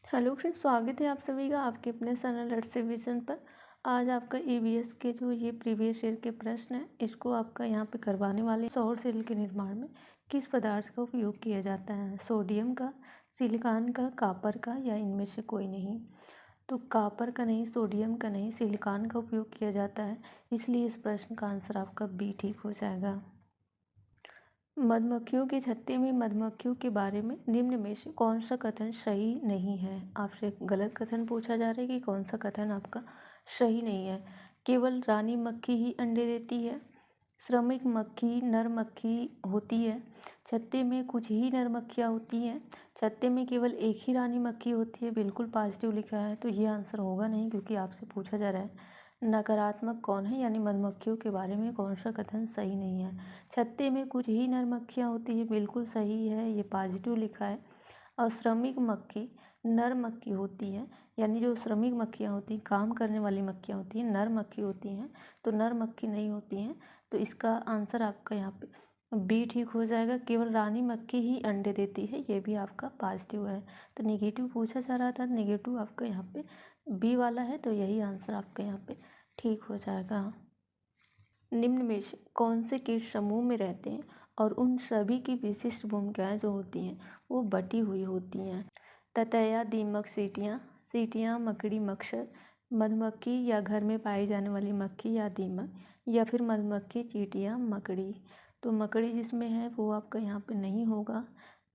Hello friends, स्वागत है आप सभी का आपके अपने चैनल लेट्स रिवीजन पर। आज आपका ईवीएस के जो ये प्रीवियस ईयर के प्रश्न हैं इसको आपका यहाँ पे करवाने वाले। सौर सेल के निर्माण में किस पदार्थ का उपयोग किया जाता है? सोडियम का, सिलिकॉन का, कॉपर का या इनमें से कोई नहीं? तो कॉपर का नहीं, सोडियम का नहीं, सिलिकॉन का उपयोग किया जाता है, इसलिए इस प्रश्न का आंसर आपका बी ठीक हो जाएगा। मधुमक्खियों के छत्ते में मधुमक्खियों के बारे में निम्न में से कौन सा कथन सही नहीं है? आपसे गलत कथन पूछा जा रहा है कि कौन सा कथन आपका सही नहीं है। केवल रानी मक्खी ही अंडे देती है, श्रमिक मक्खी नर मक्खी होती है, छत्ते में कुछ ही नर मक्खियाँ होती हैं, छत्ते में केवल एक ही रानी मक्खी होती है, बिल्कुल पॉजिटिव लिखा है, तो ये आंसर होगा नहीं क्योंकि आपसे पूछा जा रहा है नकारात्मक कौन है, यानी मधुमक्खियों के बारे में कौन सा कथन सही नहीं है। छत्ते में कुछ ही नर मक्खियाँ होती है, बिल्कुल सही है, ये पॉजिटिव लिखा है। और श्रमिक मक्खी नर मक्खी होती है, यानी जो श्रमिक मक्खियाँ होती हैं, काम करने वाली मक्खियाँ होती हैं, नर मक्खी होती हैं, तो नर मक्खी नहीं होती हैं। तो इसका आंसर आपका यहाँ पे बी ठीक हो जाएगा। केवल रानी मक्खी ही अंडे देती है, ये भी आपका पॉजिटिव है। तो नेगेटिव पूछा जा रहा था, नेगेटिव आपका यहाँ पे बी वाला है, तो यही आंसर आपका यहाँ पे ठीक हो जाएगा। निम्न में से कौन से कीट समूह में रहते हैं और उन सभी की विशिष्ट भूमिकाएं जो होती हैं वो बटी हुई होती हैं? ततैया, दीमक, सीटियाँ, मकड़ी, मच्छर, मधुमक्खी या घर में पाई जाने वाली मक्खी या दीमक, या फिर मधुमक्खी, चींटियाँ, मकड़ी। तो मकड़ी जिसमें है वो आपका यहाँ पे नहीं होगा,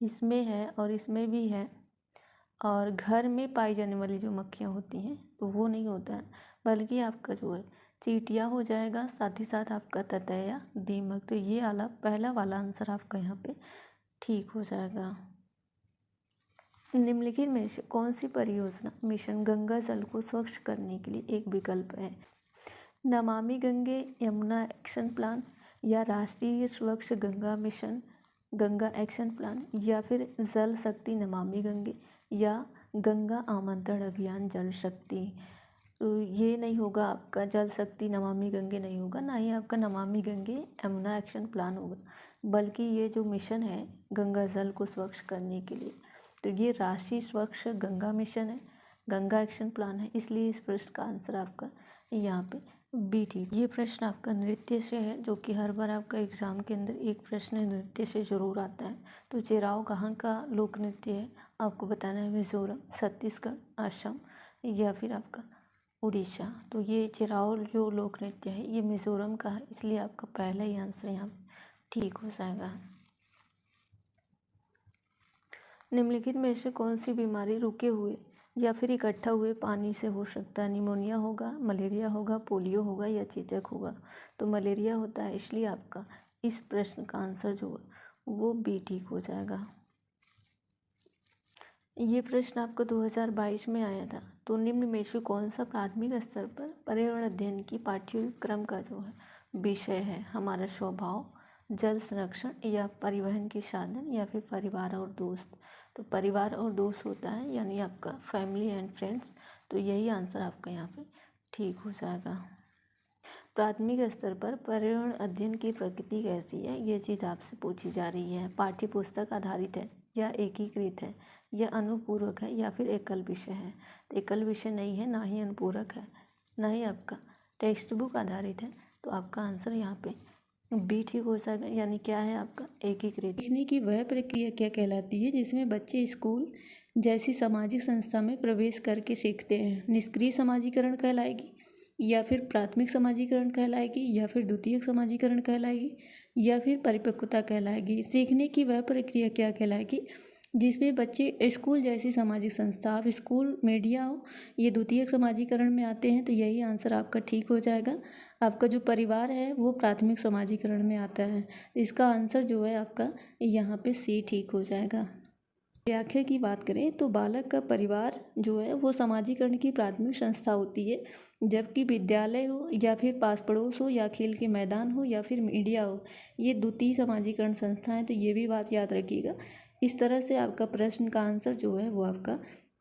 इसमें है और इसमें भी है। और घर में पाई जाने वाली जो मक्खियाँ होती हैं तो वो नहीं होता है, बल्कि आपका जो है चींटियाँ हो जाएगा, साथ ही साथ आपका ततैया, दीमक। तो ये वाला पहला वाला आंसर आपका यहाँ पे ठीक हो जाएगा। निम्नलिखित में से कौन सी परियोजना मिशन गंगा जल को स्वच्छ करने के लिए एक विकल्प है? नमामि गंगे यमुना एक्शन प्लान, या राष्ट्रीय स्वच्छ Ganga mission Ganga action plan, या फिर जल शक्ति नमामि गंगे, या गंगा आमंत्रण अभियान जल शक्ति। तो ये नहीं होगा आपका, जल शक्ति नमामि गंगे नहीं होगा, ना ही आपका नमामि गंगे यमुना एक्शन प्लान होगा, बल्कि ये जो मिशन है गंगा जल को स्वच्छ करने के लिए, तो ये राष्ट्रीय स्वच्छ गंगा मिशन है, गंगा एक्शन प्लान है, इसलिए इस प्रश्न का आंसर आपका यहाँ पे बी ठीक। ये प्रश्न आपका नृत्य से है, जो कि हर बार आपका एग्जाम के अंदर एक प्रश्न नृत्य से जरूर आता है। तो चिराव कहाँ का लोक नृत्य है? आपको बताना है मिजोरम, छत्तीसगढ़, असम या फिर आपका उड़ीसा। तो ये चिराव जो लोक नृत्य है ये मिजोरम का है, इसलिए आपका पहला ही आंसर यहाँ ठीक हो जाएगा। निम्नलिखित में से कौन सी बीमारी रुके हुए या फिर इकट्ठा हुए पानी से हो सकता है? निमोनिया होगा, मलेरिया होगा, पोलियो होगा या चेचक होगा? तो मलेरिया होता है, इसलिए आपका इस प्रश्न का आंसर जो है वो बी ठीक हो जाएगा। ये प्रश्न आपको 2022 में आया था। तो निम्न में से कौन सा प्राथमिक स्तर पर पर्यावरण अध्ययन की पाठ्यक्रम का जो है विषय है? हमारा स्वभाव, जल संरक्षण, या परिवहन के साधन, या फिर परिवार और दोस्त। तो परिवार और दोस्त होता है, यानी आपका फैमिली एंड फ्रेंड्स। तो यही आंसर आपका यहाँ पे ठीक हो जाएगा। प्राथमिक स्तर पर पर्यावरण अध्ययन की प्रकृति कैसी है? ये चीज़ आपसे पूछी जा रही है। पाठ्य पुस्तक आधारित है या एकीकृत है या अनुपूरक है या फिर एकल विषय है? तो एकल विषय नहीं है, ना ही अनुपूरक है, ना ही आपका टेक्स्ट बुक आधारित है। तो आपका आंसर यहाँ पे बी ठीक हो जाएगा, यानी क्या है आपका एकीकृत। सीखने की वह प्रक्रिया क्या कहलाती है जिसमें बच्चे स्कूल जैसी सामाजिक संस्था में प्रवेश करके सीखते हैं? निष्क्रिय समाजीकरण कहलाएगी, या फिर प्राथमिक समाजीकरण कहलाएगी, या फिर द्वितीयक समाजीकरण कहलाएगी, या फिर परिपक्वता कहलाएगी? सीखने की वह प्रक्रिया क्या कहलाएगी जिसमें बच्चे स्कूल जैसी सामाजिक संस्था, आप स्कूल, मीडिया हो, ये द्वितीयक समाजीकरण में आते हैं। तो यही आंसर आपका ठीक हो जाएगा। आपका जो परिवार है वो प्राथमिक समाजीकरण में आता है, इसका आंसर जो है आपका यहाँ पे सी ठीक हो जाएगा। व्याख्या की बात करें तो बालक का परिवार जो है वो समाजीकरण की प्राथमिक संस्था होती है, जबकि विद्यालय हो या फिर पास पड़ोस हो या खेल के मैदान हो या फिर मीडिया हो, ये द्वितीय समाजीकरण संस्था है। तो ये भी बात याद रखिएगा। इस तरह से आपका प्रश्न का आंसर जो है वो आपका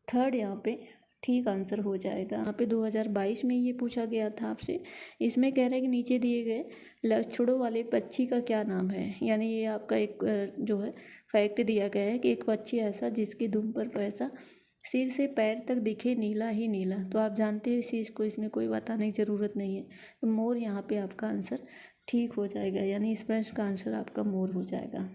थर्ड यहाँ पे ठीक आंसर हो जाएगा। यहाँ पे 2022 में ये पूछा गया था आपसे। इसमें कह रहा है कि नीचे दिए गए लक्षणों वाले पक्षी का क्या नाम है? यानी ये आपका एक जो है फैक्ट दिया गया है कि एक पक्षी ऐसा जिसकी दुम पर पैसा सिर से पैर तक दिखे नीला ही नीला, तो आप जानते हो इस चीज़ को, इसमें कोई बताने की ज़रूरत नहीं है। तो मोर यहाँ पे आपका आंसर ठीक हो जाएगा, यानी इस प्रश्न का आंसर आपका मोर हो जाएगा।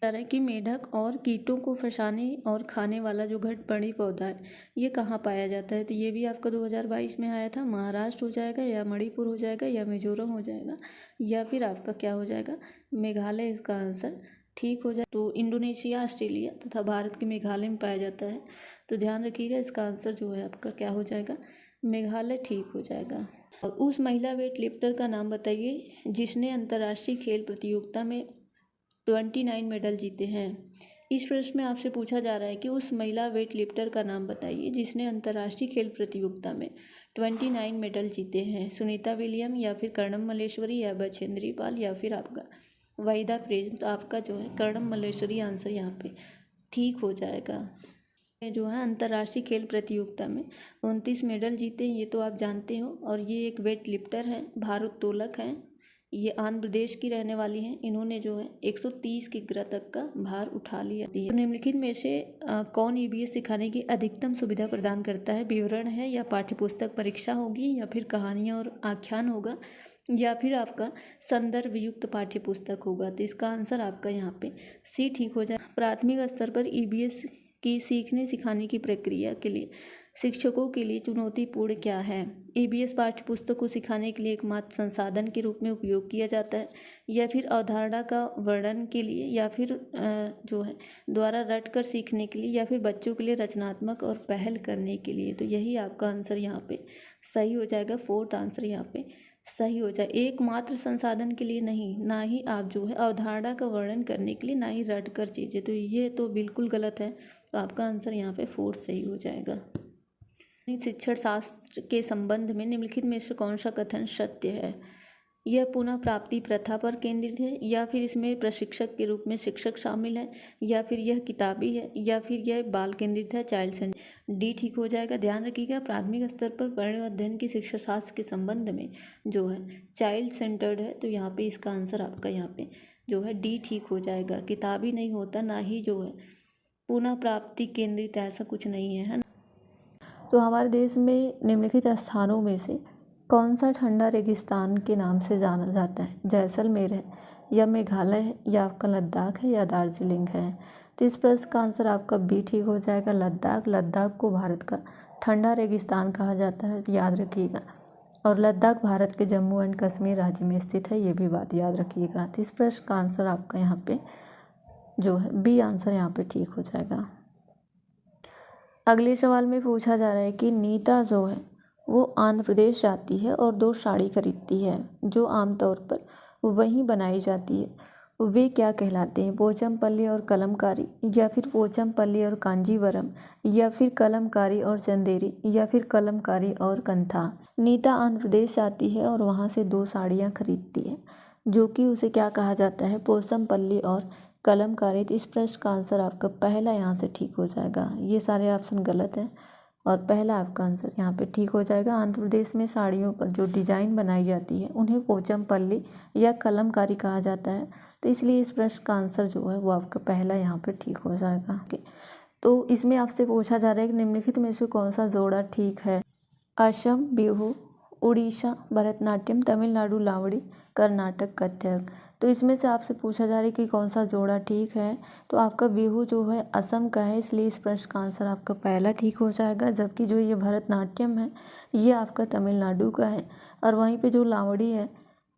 तरह की मेढक और कीटों को फंसाने और खाने वाला जो घटपर्णी पौधा है, ये कहाँ पाया जाता है? तो ये भी आपका 2022 में आया था। महाराष्ट्र हो जाएगा, या मणिपुर हो जाएगा, या मिजोरम हो जाएगा, या फिर आपका क्या हो जाएगा, मेघालय इसका आंसर ठीक हो जाए। तो इंडोनेशिया, ऑस्ट्रेलिया तथा भारत के मेघालय में पाया जाता है। तो ध्यान रखिएगा, इसका आंसर जो है आपका क्या हो जाएगा, मेघालय ठीक हो जाएगा। और उस महिला वेट लिफ्टर का नाम बताइए जिसने अंतर्राष्ट्रीय खेल प्रतियोगिता में 29 मेडल जीते हैं। इस प्रश्न में आपसे पूछा जा रहा है कि उस महिला वेट लिफ्टर का नाम बताइए जिसने अंतर्राष्ट्रीय खेल प्रतियोगिता में 29 मेडल जीते हैं। सुनीता विलियम, या फिर कर्णम मल्लेश्वरी, या बछेंद्री पाल, या फिर आपका वहीदा प्रेम। तो आपका जो है कर्णम मल्लेश्वरी आंसर यहाँ पे ठीक हो जाएगा। जो है अंतर्राष्ट्रीय खेल प्रतियोगिता में 29 मेडल जीते, ये तो आप जानते हो। और ये एक वेट लिफ्टर हैं, भारोत्तोलक हैं, ये आंध्र प्रदेश की रहने वाली हैं। इन्होंने जो है 130 किग्रा तक का भार उठा लिया है। तो निम्नलिखित में से कौन ईबीएस सिखाने की अधिकतम सुविधा प्रदान करता है? विवरण है, या पाठ्यपुस्तक परीक्षा होगी, या फिर कहानियाँ और आख्यान होगा, या फिर आपका संदर्भ युक्त पाठ्यपुस्तक होगा। तो इसका आंसर आपका यहाँ पे सी ठीक हो जाए। प्राथमिक स्तर पर ईबीएस की सीखने सिखाने की प्रक्रिया के लिए शिक्षकों के लिए चुनौतीपूर्ण क्या है? ईबीएस पाठ्यपुस्तक को सिखाने के लिए एकमात्र संसाधन के रूप में उपयोग किया जाता है, या फिर अवधारणा का वर्णन के लिए, या फिर जो है द्वारा रट कर सीखने के लिए, या फिर बच्चों के लिए रचनात्मक और पहल करने के लिए। तो यही आपका आंसर यहाँ पे सही हो जाएगा। फोर्थ आंसर यहाँ पे सही हो जाए। एकमात्र संसाधन के लिए नहीं, ना ही आप जो है अवधारणा का वर्णन करने के लिए, ना ही रट कर चीज़ें। तो ये तो बिल्कुल गलत है। तो आपका आंसर यहाँ पे फोर्थ सही हो जाएगा। शिक्षण शास्त्र के संबंध में निम्नलिखित में से कौन सा कथन सत्य है? यह पुनः प्राप्ति प्रथा पर केंद्रित है, या फिर इसमें प्रशिक्षक के रूप में शिक्षक शामिल है, या फिर यह किताबी है, या फिर यह बाल केंद्रित है, चाइल्ड सेंटर। डी ठीक हो जाएगा। ध्यान रखिएगा, प्राथमिक स्तर पर पढ़ने अध्ययन की शिक्षा शास्त्र के संबंध में जो है चाइल्ड सेंटर्ड है। तो यहाँ पे इसका आंसर आपका यहाँ पे जो है डी ठीक हो जाएगा। किताबी नहीं होता, ना ही जो है पुनः प्राप्ति केंद्रित, ऐसा कुछ नहीं है, है ना। तो हमारे देश में निम्नलिखित स्थानों में से कौन सा ठंडा रेगिस्तान के नाम से जाना जाता है? जैसलमेर है, या मेघालय है, या आपका लद्दाख है, या दार्जिलिंग है। तो इस प्रश्न का आंसर आपका बी ठीक हो जाएगा, लद्दाख। लद्दाख को भारत का ठंडा रेगिस्तान कहा जाता है, याद रखिएगा। और लद्दाख भारत के जम्मू एंड कश्मीर राज्य में स्थित है, ये भी बात याद रखिएगा। तो इस प्रश्न का आंसर आपका यहाँ पे जो है बी आंसर यहाँ पे ठीक हो जाएगा। अगले सवाल में पूछा जा रहा है कि नीता जो है वो आंध्र प्रदेश जाती है और 2 साड़ी खरीदती है जो आमतौर पर वहीं बनाई जाती है। वे क्या कहलाते हैं? पोचमपल्ली और कलमकारी, या फिर पोचमपल्ली और कांजीवरम, या फिर कलमकारी और चंदेरी, या फिर कलमकारी और कंथा। नीता आंध्र प्रदेश जाती है और वहाँ से 2 साड़ियाँ खरीदती है जो कि उसे क्या कहा जाता है? पोचमपल्ली और कलमकारी। तो इस प्रश्न का आंसर आपका पहला यहाँ से ठीक हो जाएगा। ये सारे ऑप्शन गलत हैं और पहला आपका आंसर यहाँ पे ठीक हो जाएगा। आंध्र प्रदेश में साड़ियों पर जो डिज़ाइन बनाई जाती है उन्हें पोचमपल्ली या कलमकारी कहा जाता है। तो इसलिए इस प्रश्न का आंसर जो है वो आपका पहला यहाँ पे ठीक हो जाएगा। तो इसमें आपसे पूछा जा रहा है कि निम्नलिखित में से कौन सा जोड़ा ठीक है? असम बिहू, उड़ीसा भरतनाट्यम, तमिलनाडु लावड़ी, कर्नाटक कथक। तो इसमें से आपसे पूछा जा रहा है कि कौन सा जोड़ा ठीक है। तो आपका बिहू जो है असम का है, इसलिए इस प्रश्न का आंसर आपका पहला ठीक हो जाएगा। जबकि जो ये भरतनाट्यम है ये आपका तमिलनाडु का है, और वहीं पे जो लावड़ी है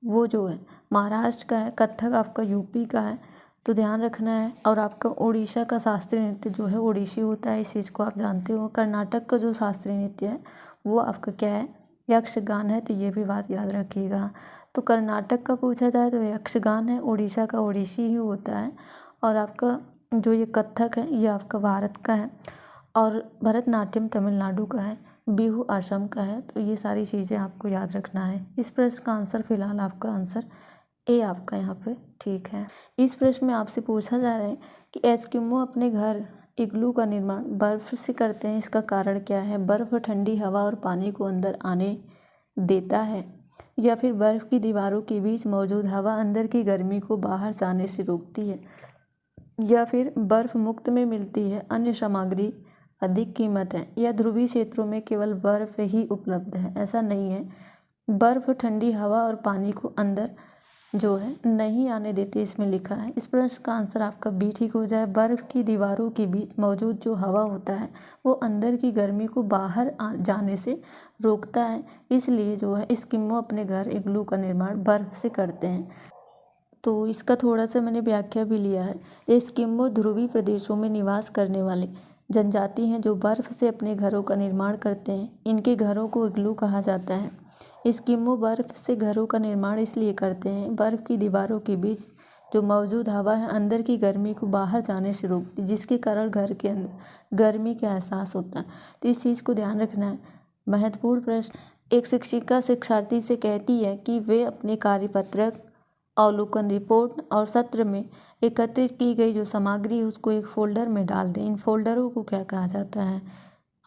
वो जो है महाराष्ट्र का है, कथक आपका यूपी का है। तो ध्यान रखना है। और आपका उड़ीसा का शास्त्रीय नृत्य जो है ओडिसी होता है, इस चीज़ को आप जानते हो। कर्नाटक का जो शास्त्रीय नृत्य है वो आपका क्या है? यक्षगान है। तो ये भी बात याद रखिएगा। तो कर्नाटक का पूछा जाए तो यक्षगान है, उड़ीसा का ओडिसी ही होता है, और आपका जो ये कथक है ये आपका भारत का है, और भरतनाट्यम तमिलनाडु का है, बिहू असम का है। तो ये सारी चीज़ें आपको याद रखना है। इस प्रश्न का आंसर फिलहाल आपका आंसर ए आपका यहाँ पे ठीक है। इस प्रश्न में आपसे पूछा जा रहा है कि एस्किमो अपने घर इग्लू का निर्माण बर्फ से करते हैं, इसका कारण क्या है? बर्फ ठंडी हवा और पानी को अंदर आने देता है, या फिर बर्फ की दीवारों के बीच मौजूद हवा अंदर की गर्मी को बाहर जाने से रोकती है, या फिर बर्फ मुक्त में मिलती है अन्य सामग्री अधिक कीमत है। यह ध्रुवीय क्षेत्रों में केवल बर्फ ही उपलब्ध है, ऐसा नहीं है। बर्फ ठंडी हवा और पानी को अंदर जो है नहीं आने देती, इसमें लिखा है। इस प्रश्न का आंसर आपका बी ठीक हो जाए। बर्फ की दीवारों के बीच मौजूद जो हवा होता है वो अंदर की गर्मी को बाहर जाने से रोकता है, इसलिए जो है एस्किमो अपने घर इग्लू का निर्माण बर्फ से करते हैं। तो इसका थोड़ा सा मैंने व्याख्या भी लिया है। एस्किमो ध्रुवीय प्रदेशों में निवास करने वाले जनजाति हैं जो बर्फ से अपने घरों का निर्माण करते हैं। इनके घरों को इग्लू कहा जाता है। एस्किमो बर्फ से घरों का निर्माण इसलिए करते हैं, बर्फ की दीवारों के बीच जो मौजूद हवा है अंदर की गर्मी को बाहर जाने से रोकती है, जिसके कारण घर के अंदर गर्मी का एहसास होता है। तो इस चीज़ को ध्यान रखना है। महत्वपूर्ण प्रश्न, एक शिक्षिका शिक्षार्थी से कहती है कि वे अपने कार्यपत्रक, अवलोकन रिपोर्ट और सत्र में एकत्रित की गई जो सामग्री है उसको एक फोल्डर में डाल दें। इन फोल्डरों को क्या कहा जाता है?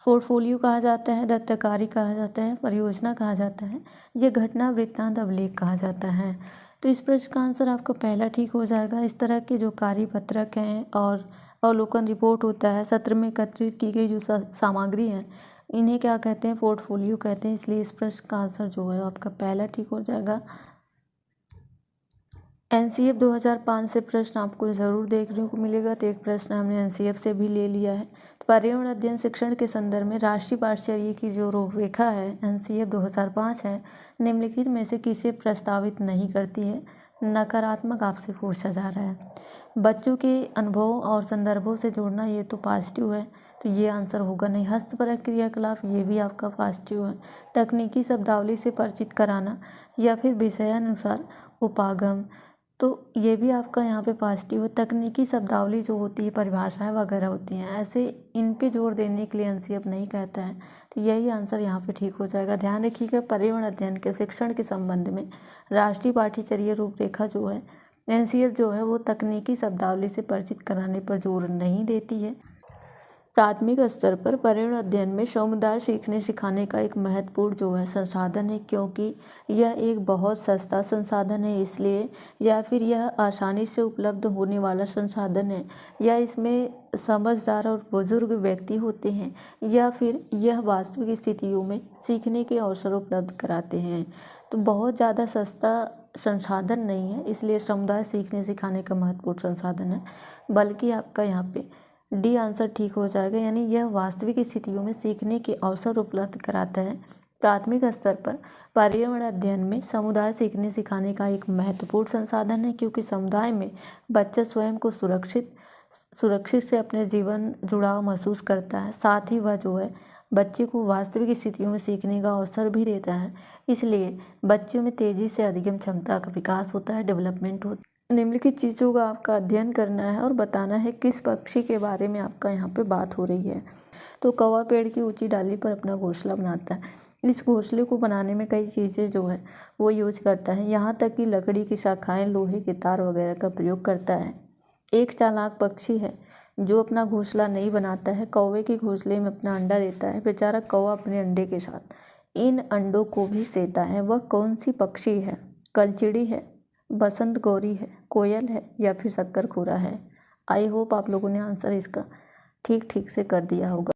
पोर्टफोलियो कहा जाता है, दत्तकारी कहा जाता है, परियोजना कहा जाता है, यह घटना वृत्तांत अभिलेख कहा जाता है। तो इस प्रश्न का आंसर आपका पहला ठीक हो जाएगा। इस तरह के जो कार्यपत्रक हैं और अवलोकन रिपोर्ट होता है, सत्र में एकत्रित की गई जो सामग्री है, इन्हें क्या कहते हैं? पोर्टफोलियो कहते हैं। इसलिए इस प्रश्न का आंसर जो है आपका पहला ठीक हो जाएगा। एनसीएफ 2005 से प्रश्न आपको ज़रूर देखने को मिलेगा। तो एक प्रश्न हमने एनसीएफ से भी ले लिया है। तो पर्यावरण अध्ययन शिक्षण के संदर्भ में राष्ट्रीय पाठ्यचर्या की जो रूपरेखा है एनसीएफ 2005 है, निम्नलिखित में से किसे प्रस्तावित नहीं करती है? नकारात्मक आपसे पूछा जा रहा है। बच्चों के अनुभवों और संदर्भों से जोड़ना, ये तो पॉजिटिव है, तो ये आंसर होगा नहीं। हस्तपरक क्रियाकलाप, ये भी आपका पॉजिटिव है। तकनीकी शब्दावली से परिचित कराना या फिर विषयानुसार उपागम, तो ये भी आपका यहाँ पे पॉजिटिव है। तकनीकी शब्दावली जो होती है, परिभाषाएं वगैरह होती हैं, ऐसे इन पे जोर देने के लिए एनसीएफ नहीं कहता है। तो यही आंसर यहाँ पे ठीक हो जाएगा। ध्यान रखिएगा, पर्यावरण अध्ययन के शिक्षण के संबंध में राष्ट्रीय पाठ्यचर्या रूपरेखा जो है एनसीएफ जो है वो तकनीकी शब्दावली से परिचित कराने पर जोर नहीं देती है। प्राथमिक स्तर पर पर्यावरण अध्ययन में समुदाय सीखने सिखाने का एक महत्वपूर्ण जो है संसाधन है, क्योंकि यह एक बहुत सस्ता संसाधन है, इसलिए या फिर यह आसानी से उपलब्ध होने वाला संसाधन है, या इसमें समझदार और बुजुर्ग व्यक्ति होते हैं, या फिर यह वास्तविक स्थितियों में सीखने के अवसर उपलब्ध कराते हैं। तो बहुत ज़्यादा सस्ता संसाधन नहीं है, इसलिए समुदाय सीखने सिखाने का महत्वपूर्ण संसाधन है, बल्कि आपका यहाँ पे डी आंसर ठीक हो जाएगा। यानी यह वास्तविक स्थितियों में सीखने के अवसर उपलब्ध कराता है। प्राथमिक स्तर पर पर्यावरण अध्ययन में समुदाय सीखने सिखाने का एक महत्वपूर्ण संसाधन है, क्योंकि समुदाय में बच्चा स्वयं को सुरक्षित से अपने जीवन जुड़ाव महसूस करता है। साथ ही वह जो है बच्चे को वास्तविक स्थितियों में सीखने का अवसर भी देता है, इसलिए बच्चों में तेज़ी से अधिगम क्षमता का विकास होता है, डेवलपमेंट होता है। निम्नलिखित चीज़ों का आपका अध्ययन करना है और बताना है किस पक्षी के बारे में आपका यहाँ पे बात हो रही है। तो कौवा पेड़ की ऊंची डाली पर अपना घोंसला बनाता है। इस घोंसले को बनाने में कई चीज़ें जो है वो यूज करता है, यहाँ तक कि लकड़ी की शाखाएं, लोहे के तार वगैरह का प्रयोग करता है। एक चालाक पक्षी है जो अपना घोंसला नहीं बनाता है, कौवे के घोंसले में अपना अंडा देता है। बेचारा कौवा अपने अंडे के साथ इन अंडों को भी सेता है। वह कौन सी पक्षी है? कलचिड़ी है, बसंत गौरी है, कोयल है, या फिर शक्करखोरा है? आई होप आप लोगों ने आंसर इसका ठीक से कर दिया होगा।